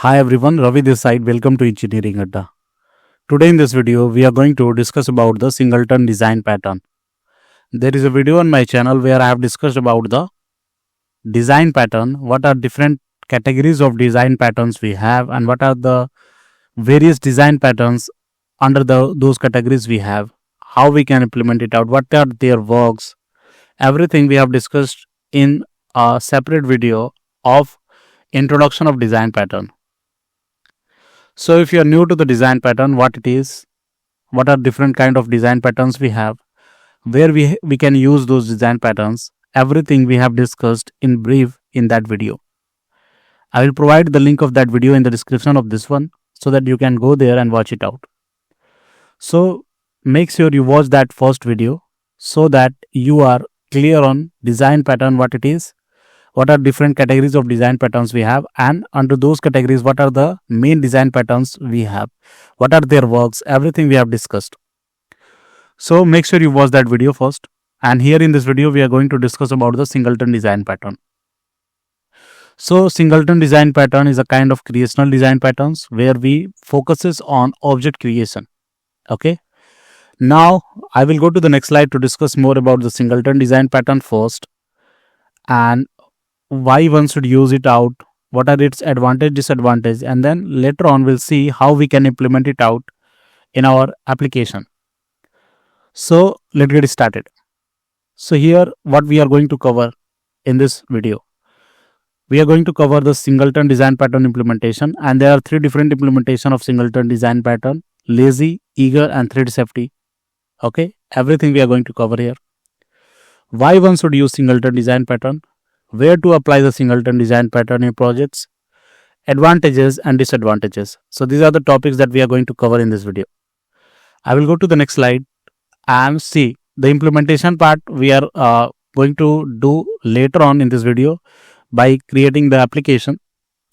Hi everyone, Ravi this side. Welcome to EnggAdda. Today in this video, we are going to discuss about the Singleton design pattern. There is a video on my channel where I have discussed about the design pattern, what are different categories of design patterns we have, and what are the various design patterns under those categories we have, how we can implement it out, what are their works, everything we have discussed in a separate video of introduction of design pattern. So if you are new to the design pattern, what it is, what are different kind of design patterns we have, where we can use those design patterns, everything we have discussed in brief in that video. I will provide the link of that video in the description of this one so that you can go there and watch it out. So make sure you watch that first video so that you are clear on design pattern, what it is, what are different categories of design patterns we have, and under those categories what are the main design patterns we have, what are their works, everything we have discussed. So make sure you watch that video first, and here in this video we are going to discuss about the Singleton design pattern. So Singleton design pattern is a kind of creational design patterns where we focuses on object creation. Okay, now I will go to the next slide to discuss more about the Singleton design pattern first, and why one should use it out, what are its advantage, disadvantage, and then later on we'll see how we can implement it out in our application. So let's get started. So here what we are going to cover in this video, we are going to cover the Singleton design pattern implementation, and there are three different implementation of Singleton design pattern: lazy, eager, and thread safety. Okay, everything we are going to cover here. Why one should use Singleton design pattern, where to apply the Singleton design pattern in projects, advantages and disadvantages. So these are the topics that we are going to cover in this video. I will go to the next slide and see the implementation part we are going to do later on in this video by creating the application.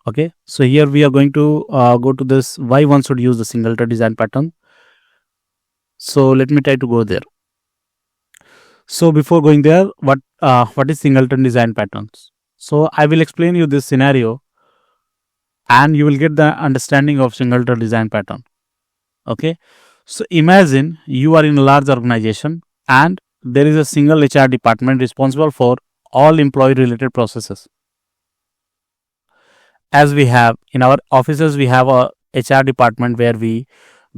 Okay, so here we are going to go to this why one should use the Singleton design pattern. So let me try to go there. So before going there, what is Singleton design patterns? So I will explain you this scenario and you will get the understanding of Singleton design pattern. Okay, so imagine you are in a large organization and there is a single HR department responsible for all employee related processes. As we have in our offices, we have a HR department where we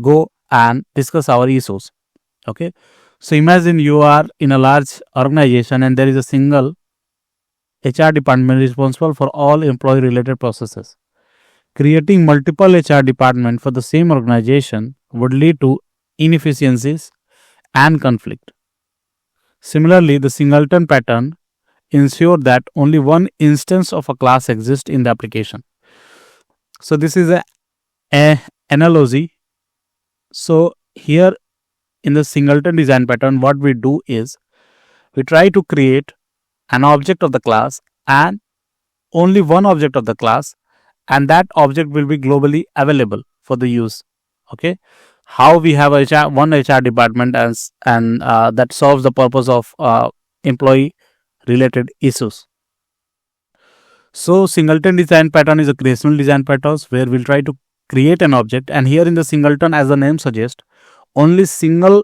go and discuss our issues. Okay, so imagine you are in a large organization and there is a single HR department responsible for all employee related processes. Creating multiple HR departments for the same organization would lead to inefficiencies and conflict. Similarly, the Singleton pattern ensures that only one instance of a class exists in the application. So this is a analogy. So here in the Singleton design pattern, what we do is we try to create an object of the class and only one object of the class, and that object will be globally available for the use. Okay, how we have one HR department and that solves the purpose of employee related issues. So Singleton design pattern is a creational design pattern where we'll try to create an object, and here in the Singleton, as the name suggests, only single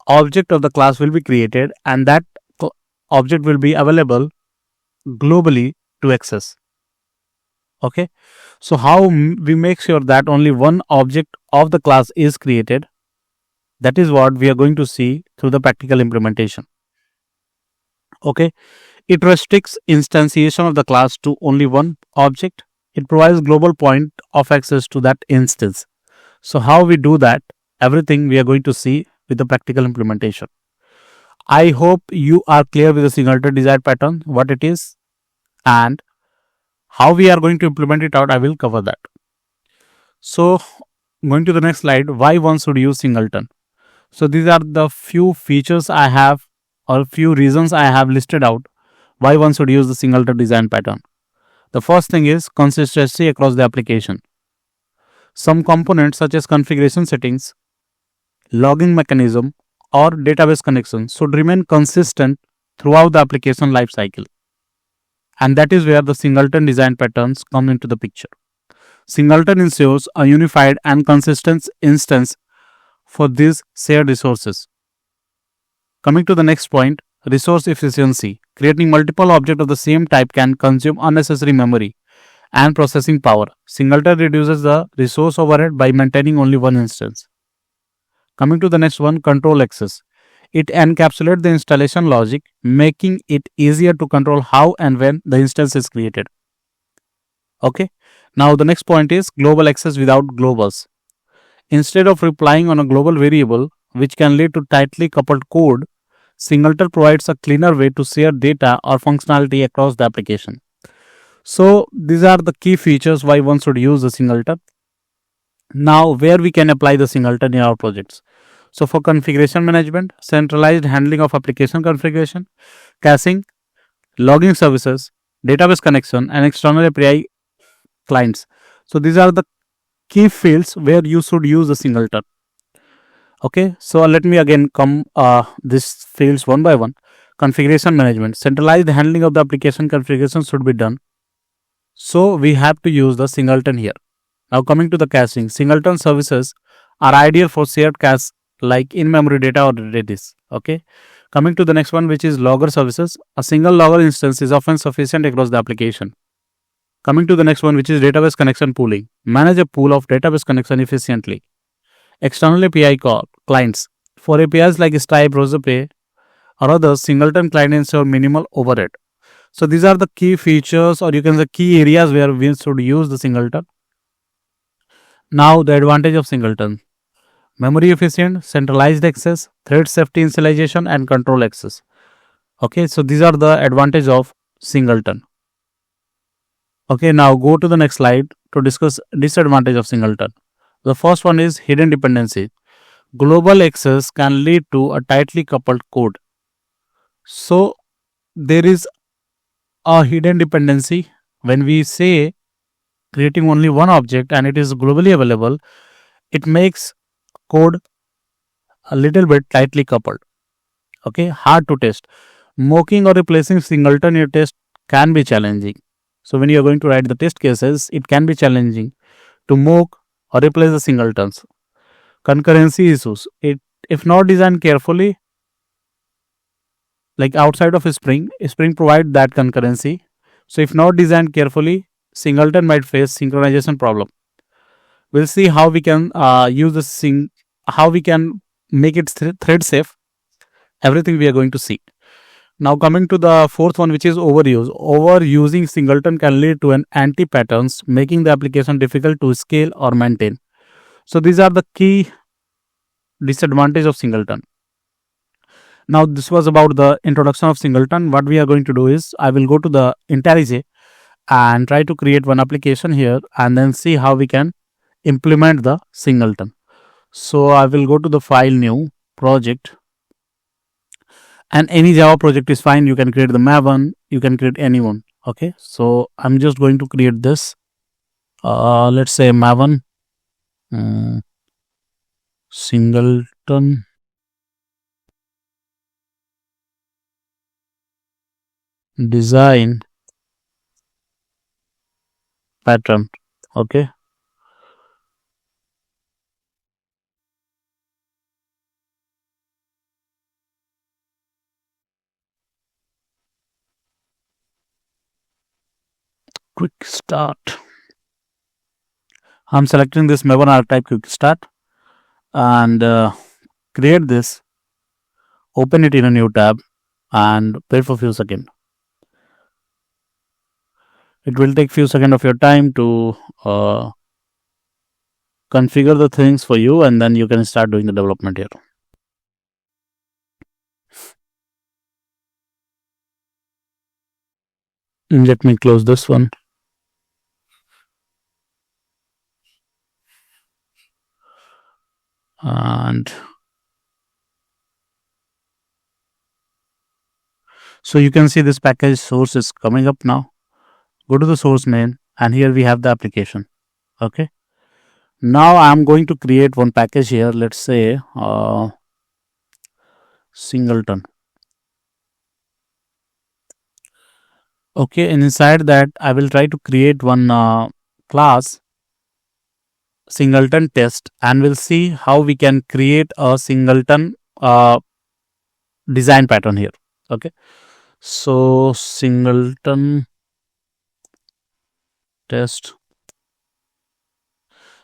object of the class will be created and that object will be available globally to access. Okay, so how we make sure that only one object of the class is created, that is what we are going to see through the practical implementation. Okay, it restricts instantiation of the class to only one object. It provides global point of access to that instance. So how we do that, everything we are going to see with the practical implementation. I hope you are clear with the Singleton design pattern, what it is and how we are going to implement it out. I will cover that. So going to the next slide, why one should use Singleton. So these are the few features I have or few reasons I have listed out why one should use the Singleton design pattern. The first thing is consistency across the application. Some components such as configuration settings, logging mechanism or database connection should remain consistent throughout the application lifecycle. And that is where the Singleton design patterns come into the picture. Singleton ensures a unified and consistent instance for these shared resources. Coming to the next point, resource efficiency. Creating multiple objects of the same type can consume unnecessary memory and processing power. Singleton reduces the resource overhead by maintaining only one instance. Coming to the next one, control access. It encapsulates the installation logic, making it easier to control how and when the instance is created. Okay. Now the next point is global access without globals. Instead of relying on a global variable, which can lead to tightly coupled code, Singleton provides a cleaner way to share data or functionality across the application. So these are the key features why one should use the Singleton. Now where we can apply the Singleton in our projects. So for configuration management, centralized handling of application configuration, caching, logging services, database connection, and external API clients. So these are the key fields where you should use the Singleton. Okay, so let me again come these fields one by one. Configuration management, centralized handling of the application configuration should be done. So we have to use the Singleton here. Now coming to the caching, Singleton services are ideal for shared cache like in-memory data or Redis. Okay. Coming to the next one, which is logger services. A single logger instance is often sufficient across the application. Coming to the next one, which is database connection pooling. Manage a pool of database connection efficiently. External API clients. For APIs like Stripe, RosaPay, or others, Singleton client ensure minimal overhead. So these are the key features, or you can say key areas where we should use the Singleton. Now the advantage of Singleton. Memory efficient, centralized access, thread safety initialization, and control access. Okay, so these are the advantage of Singleton. Okay, now go to the next slide to discuss disadvantage of Singleton. The first one is hidden dependency. Global access can lead to a tightly coupled code. So there is a hidden dependency when we say creating only one object and it is globally available. It makes code a little bit tightly coupled. Okay, hard to test. Mocking or replacing Singleton in your test can be challenging. So when you are going to write the test cases, it can be challenging to mock or replace the singletons. Concurrency issues. If not designed carefully, like outside of Spring provide that concurrency. So if not designed carefully, Singleton might face synchronization problem. We'll see how we can use the how we can make it thread safe. Everything we are going to see. Now coming to the fourth one, which is overuse. Overusing Singleton can lead to an anti-patterns, making the application difficult to scale or maintain. So these are the key disadvantages of Singleton. Now this was about the introduction of Singleton. What we are going to do is I will go to the IntelliJ and try to create one application here and then see how we can implement the Singleton. So I will go to the file, new project, and any Java project is fine. You can create the Maven, you can create anyone. Okay, so I'm just going to create this. Let's say Maven Singleton design pattern. Okay, quick start. I'm selecting this Maven archetype quick start and create this, open it in a new tab and wait for a few seconds. It will take few seconds of your time to configure the things for you, and then you can start doing the development here. Let me close this one. And so you can see this package source is coming up now. Go to the source main and here we have the application. Okay, now I'm going to create one package here. Let's say Singleton. Okay, and inside that I will try to create one class singleton test, and we'll see how we can create a singleton design pattern here. Okay, so singleton test.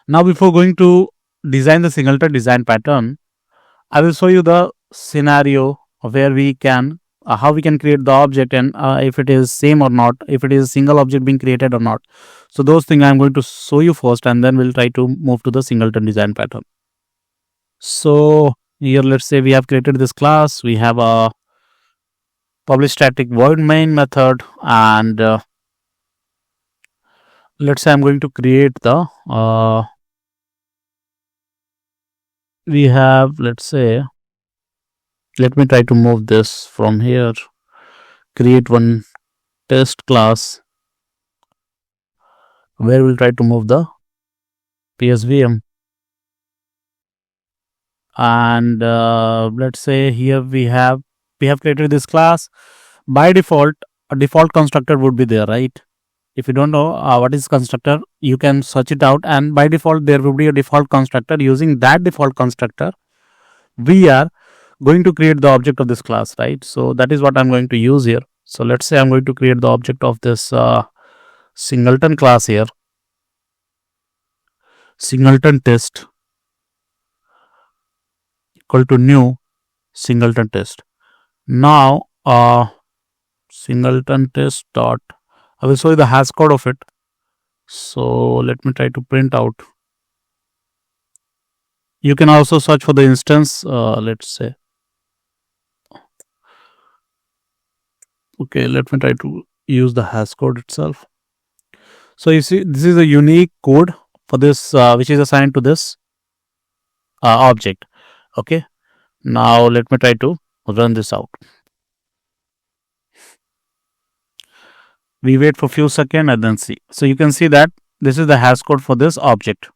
Now before going to design the singleton design pattern, I will show you the scenario where we can how we can create the object, and if it is same or not, if it is a single object being created or not. So those things I'm going to show you first, and then we'll try to move to the singleton design pattern. So here, let's say we have created this class. We have a public static void main method, and let's say I'm going to create the we have, let's say, let me try to move this from here, create one test class where we'll try to move the PSVM, and let's say here we have created this class. By default, a default constructor would be there, right? If you don't know what is constructor, you can search it out, and by default there will be a default constructor. Using that default constructor, we are going to create the object of this class, right? So that is what I'm going to use here. So let's say I'm going to create the object of this singleton class here, singleton test equal to new singleton test. Now singleton test dot, I will show you the hash code of it. So let me try to print out. You can also search for the instance, let's say. Okay, let me try to use the hash code itself. So you see, this is a unique code for this which is assigned to this object. Okay, now let me try to run this out. We wait for few seconds and then see. So you can see that this is the hash code for this object.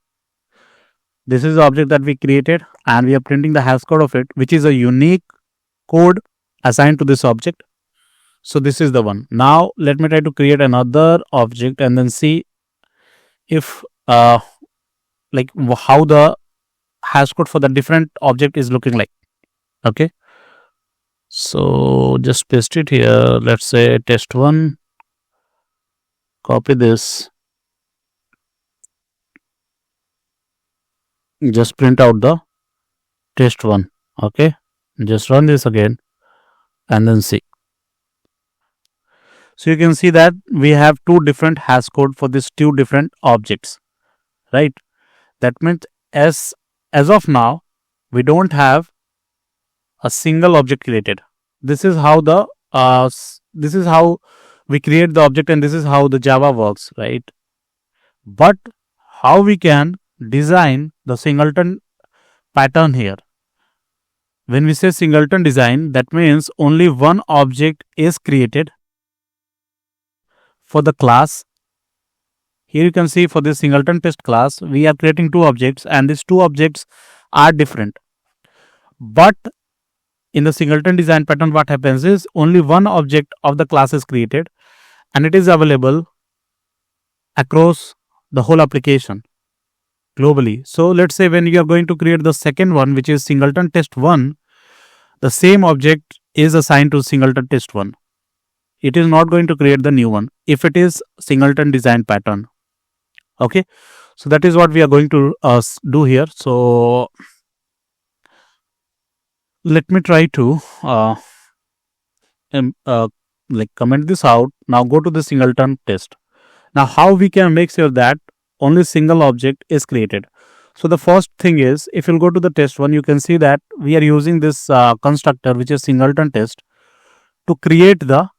This is the object that we created, and we are printing the hash code of it, which is a unique code assigned to this object. So this is the one. Now let me try to create another object and then see if like how the hash code for the different object is looking like. Okay, so just paste it here. Let's say test1, copy this, just print out the test1. Okay, just run this again and then see. So you can see that we have two different hash code for these two different objects, right? That means as of now we don't have a single object created. This is how the this is how we create the object, and this is how the Java works, right? But how we can design the singleton pattern here? When we say singleton design, that means only one object is created for the class. Here you can see for this singleton test class, we are creating two objects, and these two objects are different. But in the singleton design pattern, what happens is only one object of the class is created, and it is available across the whole application globally. So let's say when you are going to create the second one, which is singleton test1, the same object is assigned to singleton test1. It is not going to create the new one if it is singleton design pattern. Okay, so that is what we are going to do here. So let me try to like comment this out. Now go to the singleton test. Now how we can make sure that only single object is created? So the first thing is, if you'll go to the test1, you can see that we are using this constructor, which is singleton test, to create the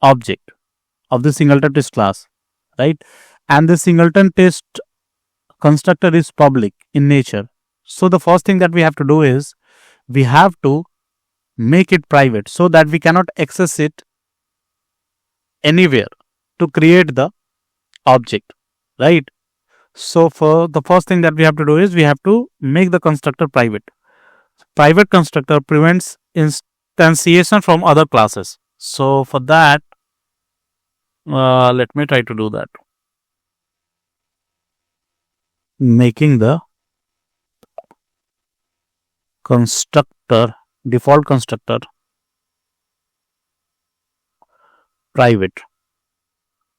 object of the singleton test class, right? And the singleton test constructor is public in nature. So the first thing that we have to do is we have to make it private so that we cannot access it anywhere to create the object, right? So for the first thing that we have to do is we have to make the constructor private. Private constructor prevents instantiation from other classes. So for that, let me try to do that. making the constructor, default constructor, private,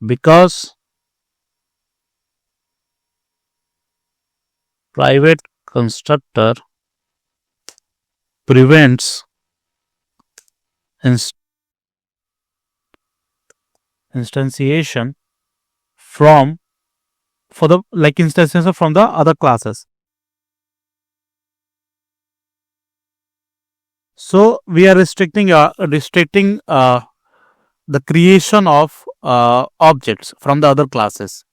because private constructor prevents instantiation from for the like instances from the other classes. So we are restricting the creation of objects from the other classes.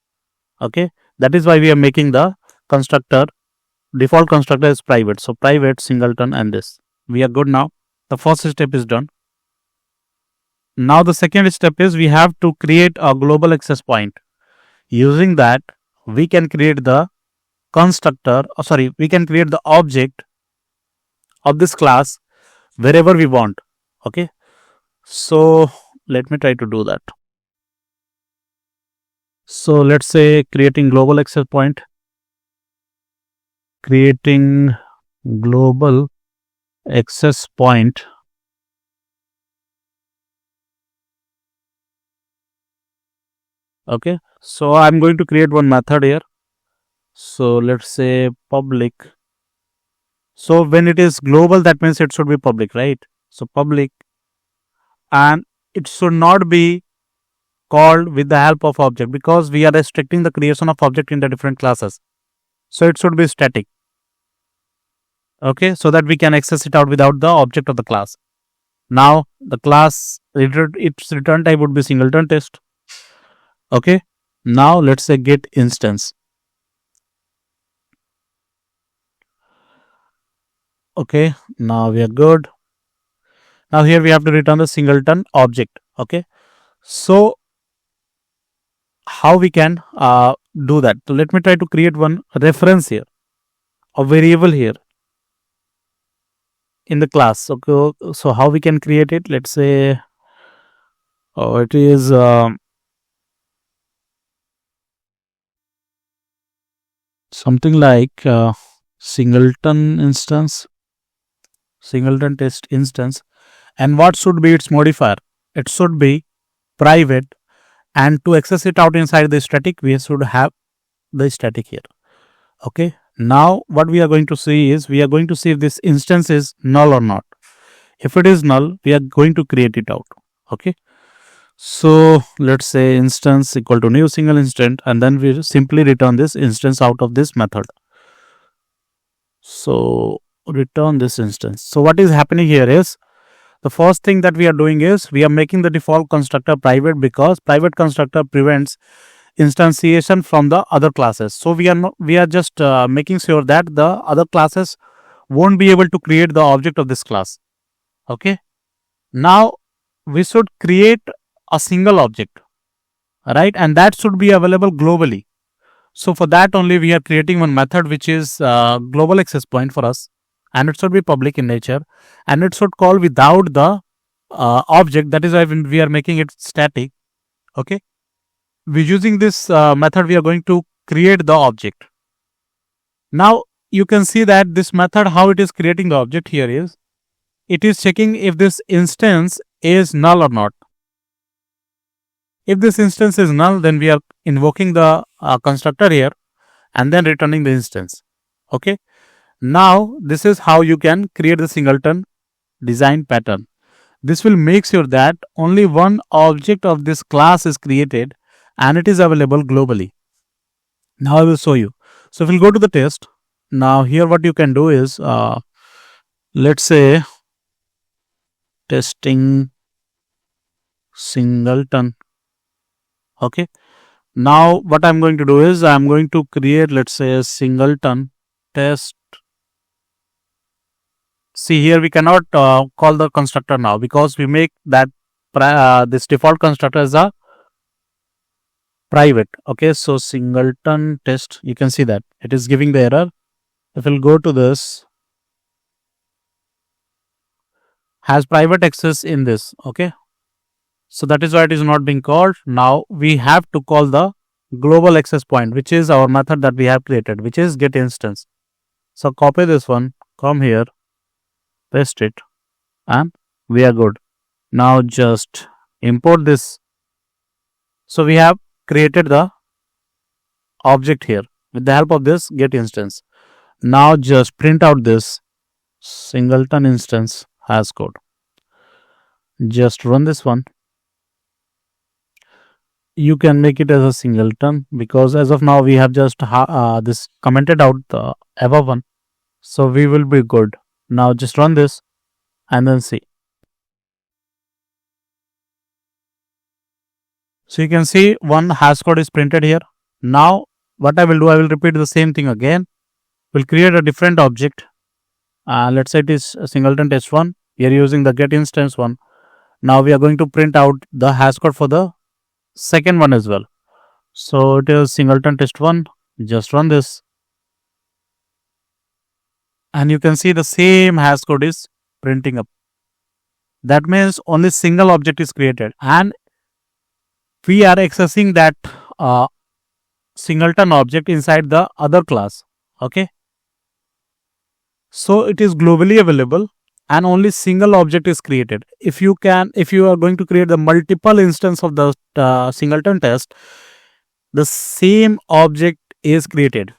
Okay, that is why we are making the constructor, default constructor is private. So private singleton and this. We are good now. The first step is done. Now the second step is we have to create a global access point. Using that, we can create the constructor, we can create the object of this class wherever we want. Okay, so let me try to do that. So let's say creating global access point, creating global access point. Okay, so I'm going to create one method here. So let's say public. So when it is global, that means it should be public, right? So public, and it should not be called with the help of object, because we are restricting the creation of object in the different classes. So it should be static. Okay, so that we can access it out without the object of the class. Now the class, its return type would be singleton test. Okay, now let's say get instance. Okay, now we are good. Now here we have to return the singleton object. Okay, so how we can do that? So let me try to create one reference here, a variable here in the class. Okay, so how we can create it? Let's say it is something like singleton instance, singleton test instance. And what should be its modifier? It should be private, and to access it out inside the static, we should have the static here. Okay, now what we are going to see is, we are going to see if this instance is null or not. If it is null, we are going to create it out. Okay, so let's say instance equal to new single instant, and then we simply return this instance out of this method. So return this instance. So what is happening here is, the first thing that we are doing is, we are making the default constructor private, because private constructor prevents instantiation from the other classes. So we are just making sure that the other classes won't be able to create the object of this class. Okay, now we should create a single object, right? And that should be available globally. So for that only, we are creating one method which is global access point for us, and it should be public in nature, and it should call without the object. That is why we are making it static. Okay, we using this method, we are going to create the object. Now you can see that this method, how it is creating the object here is, it is checking if this instance is null or not. If this instance is null, then we are invoking the constructor here and then returning the instance. Okay, now this is how you can create the singleton design pattern. This will make sure that only one object of this class is created and it is available globally. Now I will show you. So if we'll go to the test, now here what you can do is, let's say testing singleton. Okay, now what I'm going to do is, I'm going to create, let's say, a singleton test. See here, we cannot call the constructor now, because we make that this default constructor as a private. Okay, so singleton test, you can see that it is giving the error. If we'll go to this, has private access in this. Okay, so that is why it is not being called. Now we have to call the global access point, which is our method that we have created, which is get instance. So copy this one, come here, paste it, and we are good. Now just import this. So we have created the object here with the help of this get instance. Now just print out this singleton instance hash code. Just run this one. You can make it as a singleton because as of now we have just this commented out the above one, so we will be good. Now just run this and then see. So you can see one hash code is printed here. Now what I will do, I will repeat the same thing again. We'll create a different object. Let's say it is a singleton test1. We are using the get instance one. Now we are going to print out the hash code for the second one as well. So it is singleton test1. Just run this. And you can see the same hash code is printing up. That means only single object is created. And we are accessing that singleton object inside the other class. Okay. So it is globally available and only single object is created. If you are going to create the multiple instance of the singleton test, the same object is created.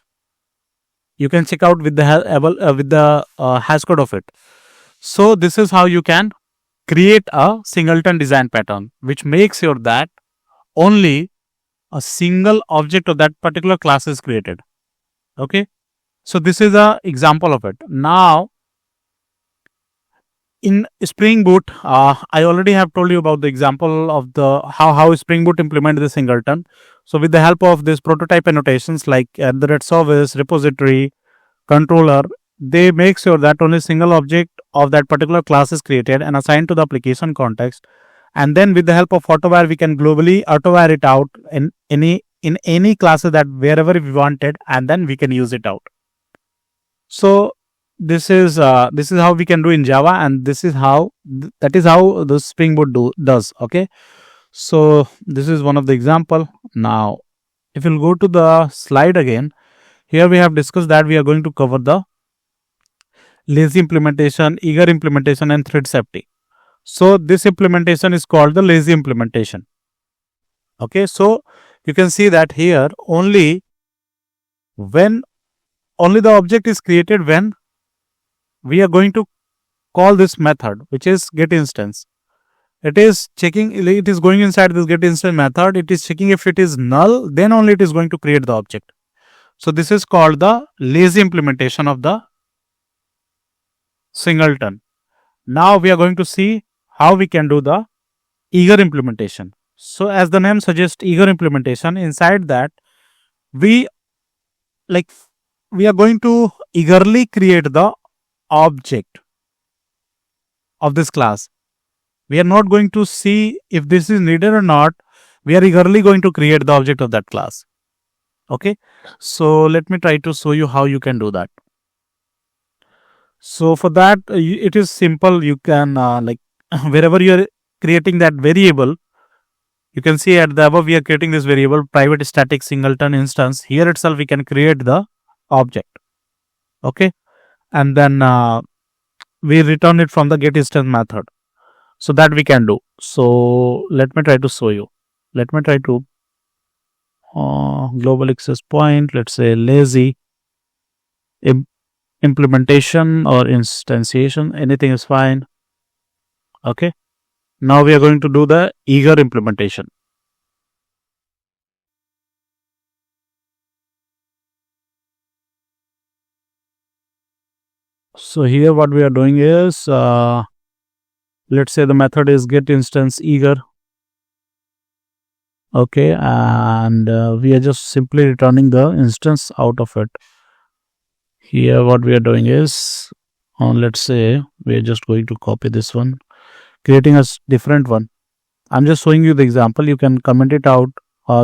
You can check out with the hash code of it. So this is how you can create a singleton design pattern, which makes sure that only a single object of that particular class is created. Okay. So this is an example of it. Now in Spring Boot, I already have told you about the example of the how Spring Boot implement the singleton. So with the help of this prototype annotations like the service, repository, controller, they make sure that only single object of that particular class is created and assigned to the application context. And then with the help of AutoWire, we can globally AutoWire it out in any classes that wherever we wanted, and then we can use it out. So this is how we can do in Java, and that is how the Spring Boot does. Okay, so this is one of the example. Now if you'll go to the slide again, here we have discussed that we are going to cover the lazy implementation, eager implementation, and thread safety. So this implementation is called the lazy implementation. Okay, so you can see that here only the object is created when we are going to call this method, which is get instance. It is going inside this get instance method. It is checking if it is null, then only it is going to create the object. So this is called the lazy implementation of the singleton. Now we are going to see how we can do the eager implementation. So as the name suggests, eager implementation, inside that we are going to eagerly create the object of this class. We are not going to see if this is needed or not. We are eagerly going to create the object of that class. Okay, so let me try to show you how you can do that. So for that, it is simple. You can wherever you are creating that variable, you can see at the above we are creating this variable private static singleton instance. Here itself we can create the object. Okay, and then we return it from the get instance method. So that we can do. So let me try to show you. Let me try to global access point. Let's say lazy implementation or instantiation. Anything is fine. Okay. Now we are going to do the eager implementation. So here what we are doing is let's say the method is get instance eager. Okay, and we are just simply returning the instance out of it. Here what we are doing is let's say we are just going to copy this one, creating a different one. I'm just showing you the example. You can comment it out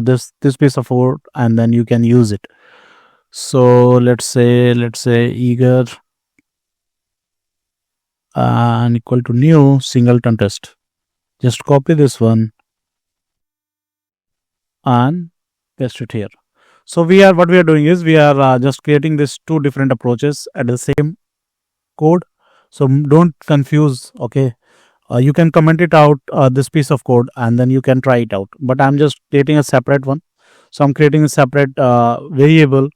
this piece of code and then you can use it. So let's say eager and equal to new singleton test. Just copy this one and paste it here. So what we are doing is we are just creating these two different approaches at the same code. So don't confuse. Okay, you can comment it out, this piece of code, and then you can try it out, but I'm just creating a separate one. So I'm creating a separate variable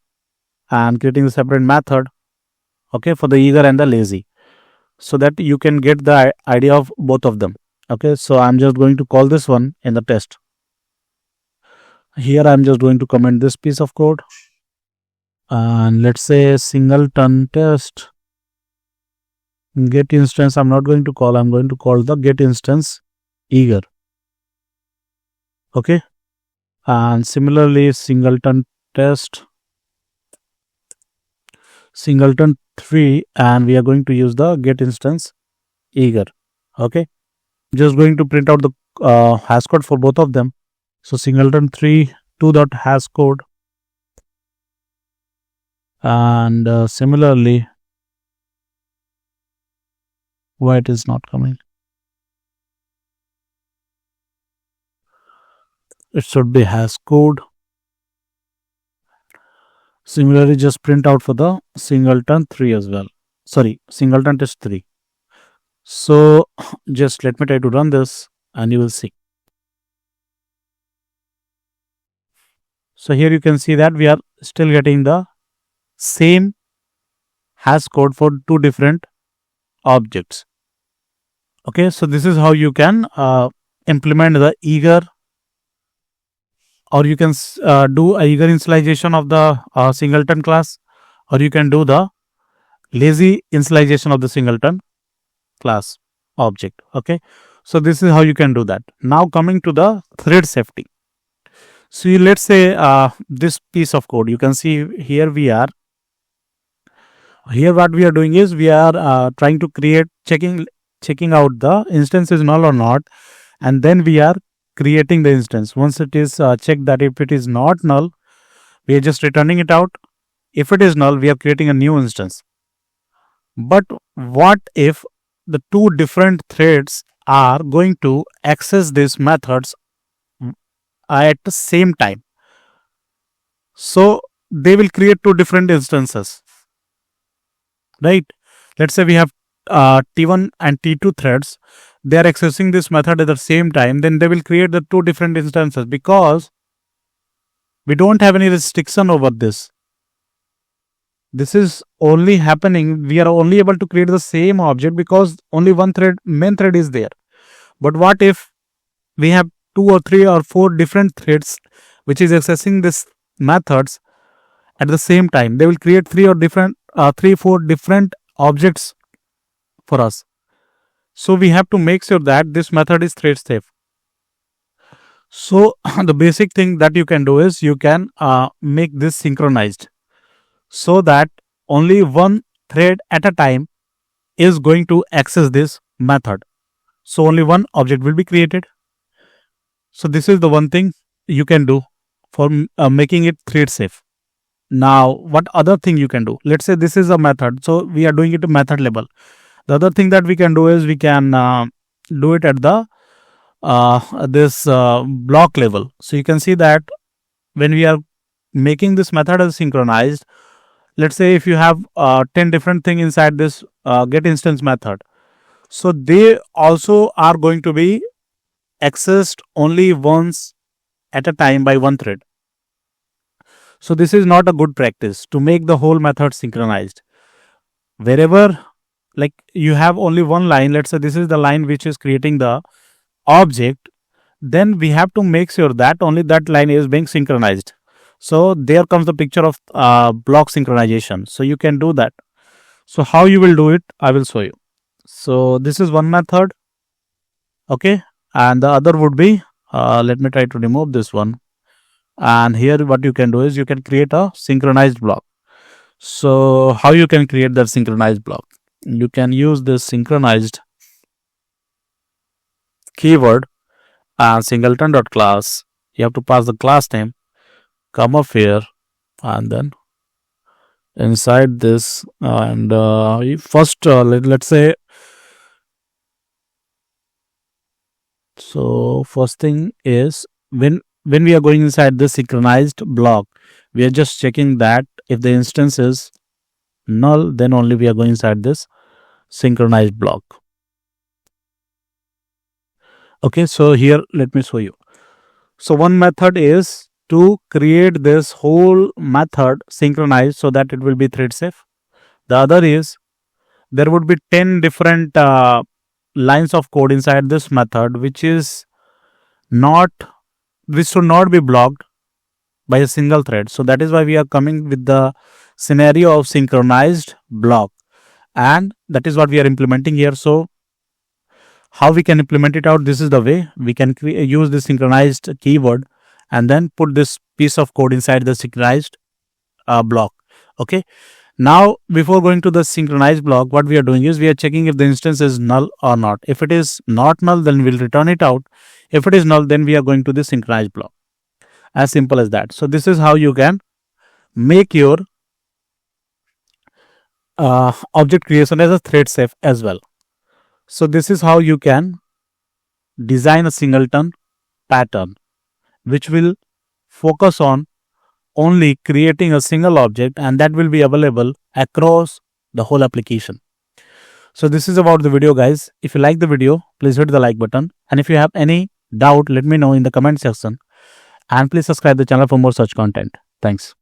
and creating a separate method, okay, for the eager and the lazy, so that you can get the idea of both of them. Okay, so I'm just going to call this one in the test. Here I'm just going to comment this piece of code, and let's say singleton test get instance. I'm not going to call, I'm going to call the get instance eager. Okay, and similarly singleton test singleton 3, and we are going to use the get instance eager. Okay, just going to print out the hash code for both of them. So singleton 3 2.hash code, and similarly, why it is not coming? It should be hash code. Similarly, just print out for the singleton 3 as well. Sorry, singleton test 3. So just let me try to run this and you will see. So here you can see that we are still getting the same hash code for two different objects. Okay, so this is how you can implement the eager, or you can do a eager initialization of the singleton class, or you can do the lazy initialization of the singleton class object. Okay, so this is how you can do that. Now coming to the thread safety. So let's say this piece of code, you can see here what we are doing is we are trying to create checking out the instance is null or not, and then we are creating the instance. Once it is checked that if it is not null, we are just returning it out. If it is null, we are creating a new instance. But what if the two different threads are going to access these methods at the same time? So they will create two different instances, right? Let's say we have T1 and T2 threads. They are accessing this method at the same time. Then they will create the two different instances, because we don't have any restriction over this. This is only happening, we are only able to create the same object because only one main thread is there. But what if we have 2 or 3 or 4 different threads which is accessing this methods at the same time? They will create 3 or 4 different objects for us. So we have to make sure that this method is thread safe. So the basic thing that you can do is you can make this synchronized, so that only one thread at a time is going to access this method. So only one object will be created. So this is the one thing you can do for making it thread safe. Now, what other thing you can do? Let's say this is a method. So we are doing it at method level. The other thing that we can do is we can do it at the this block level. So you can see that when we are making this method as synchronized, let's say if you have 10 different things inside this get instance method, so they also are going to be accessed only once at a time by one thread. So this is not a good practice to make the whole method synchronized. Wherever like you have only one line, let's say this is the line which is creating the object, then we have to make sure that only that line is being synchronized. So there comes the picture of block synchronization. So you can do that. So how you will do it, I will show you. So this is one method. Okay, and the other would be let me try to remove this one. And here what you can do is you can create a synchronized block. So how you can create that synchronized block? You can use this synchronized keyword and singleton.class. You have to pass the class name, come up here, and then inside this, and first let's say, so first thing is when when we are going inside the synchronized block, we are just checking that if the instance is null, then only we are going inside this synchronized block. Okay, so here let me show you. So one method is to create this whole method synchronized so that it will be thread safe. The other is there would be 10 different lines of code inside this method which should not be blocked by a single thread. So that is why we are coming with the scenario of synchronized block, and that is what we are implementing here. So how we can implement it out? This is the way we can use this synchronized keyword and then put this piece of code inside the synchronized block. Okay, now before going to the synchronized block, what we are doing is we are checking if the instance is null or not. If it is not null, then we'll return it out. If it is null, then we are going to the synchronized block. As simple as that. So this is how you can make your object creation as a thread safe as well. So this is how you can design a singleton pattern which will focus on only creating a single object, and that will be available across the whole application. So this is about the video, guys. If you like the video, please hit the like button, and if you have any doubt, let me know in the comment section, and please subscribe the channel for more such content. Thanks.